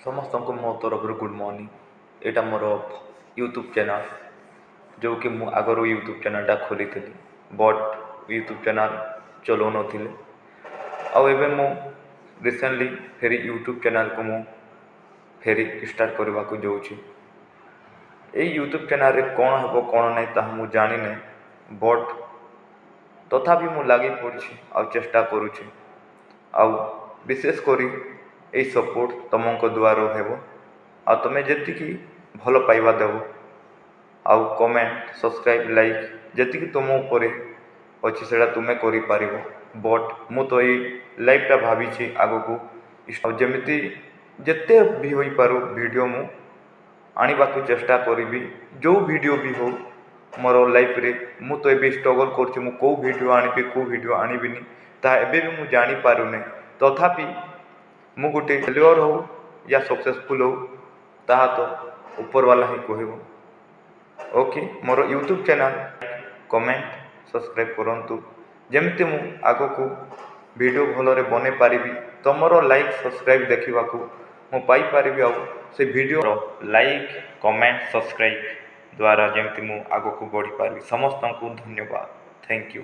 ସମସ୍ତଙ୍କୁ ମୋ ତରଫରୁ ଗୁଡ଼୍ ମର୍ଣ୍ଣିଂ। ଏଇଟା ମୋର ୟୁଟ୍ୟୁବ୍ ଚ୍ୟାନେଲ୍, ଯେଉଁକି ମୁଁ ଆଗରୁ ୟୁଟ୍ୟୁବ୍ ଚ୍ୟାନେଲ୍ଟା ଖୋଲିଥିଲି, ବଟ୍ ୟୁଟ୍ୟୁବ୍ ଚ୍ୟାନେଲ୍ ଚଲାଉନଥିଲି। ଆଉ ଏବେ ମୁଁ ରିସେଣ୍ଟଲି ଫେରି ୟୁଟ୍ୟୁବ୍ ଚ୍ୟାନେଲ୍କୁ ମୁଁ ଫେରି ଷ୍ଟାର୍ଟ କରିବାକୁ ଯାଉଛି। ଏଇ ୟୁଟ୍ୟୁବ୍ ଚ୍ୟାନେଲ୍ରେ କ'ଣ ହେବ କ'ଣ ନାହିଁ ତାହା ମୁଁ ଜାଣିନାହିଁ, ବଟ୍ ତଥାପି ମୁଁ ଲାଗି ପଡ଼ିଛି ଆଉ ଚେଷ୍ଟା କରୁଛି। ଆଉ ବିଶେଷ କରି ଏଇ ସପୋର୍ଟ ତୁମଙ୍କ ଦ୍ୱାରା ହେବ। ଆଉ ତୁମେ ଯେତିକି ଭଲ ପାଇବା ଦେବ, ଆଉ କମେଣ୍ଟ, ସବସ୍କ୍ରାଇବ୍, ଲାଇକ୍ ଯେତିକି ତୁମ ଉପରେ ଅଛି ସେଇଟା ତୁମେ କରିପାରିବ। ବଟ୍ ମୁଁ ତ ଏଇ ଲାଇଫ୍ଟା ଭାବିଛି ଆଗକୁ ଯେମିତି ଯେତେ ବି ହୋଇପାରୁ ଭିଡ଼ିଓ ମୁଁ ଆଣିବାକୁ ଚେଷ୍ଟା କରିବି। ଯେଉଁ ଭିଡ଼ିଓ ବି ହେଉ ମୋର ଲାଇଫ୍ରେ, ମୁଁ ତ ଏବେ ଷ୍ଟ୍ରଗଲ୍ କରୁଛି, ମୁଁ କେଉଁ ଭିଡ଼ିଓ ଆଣିବି କେଉଁ ଭିଡ଼ିଓ ଆଣିବିନି ତାହା ଏବେ ବି ମୁଁ ଜାଣିପାରୁନି। ତଥାପି ମୁଁ ଗୋଟେ ଫେଲିଅର୍ ହେଉ ୟା ସକ୍ସେସଫୁଲ୍ ହେଉ ତାହା ତ ଉପରବାଲା ହିଁ କହିବ। ଓକେ, ମୋର ୟୁଟ୍ୟୁବ୍ ଚ୍ୟାନେଲ୍ କମେଣ୍ଟ, ସବସ୍କ୍ରାଇବ୍ କରନ୍ତୁ, ଯେମିତି ମୁଁ ଆଗକୁ ଭିଡ଼ିଓ ଭଲରେ ବନେଇ ପାରିବି। ତୁମର ଲାଇକ୍, ସବସ୍କ୍ରାଇବ୍ ଦେଖିବାକୁ ମୁଁ ପାଇପାରିବି। ଆଉ ସେ ଭିଡ଼ିଓର ଲାଇକ୍, କମେଣ୍ଟ, ସବସ୍କ୍ରାଇବ୍ ଦ୍ୱାରା ଯେମିତି ମୁଁ ଆଗକୁ ବଢ଼ିପାରିବି। ସମସ୍ତଙ୍କୁ ଧନ୍ୟବାଦ, ଥ୍ୟାଙ୍କ ୟୁ।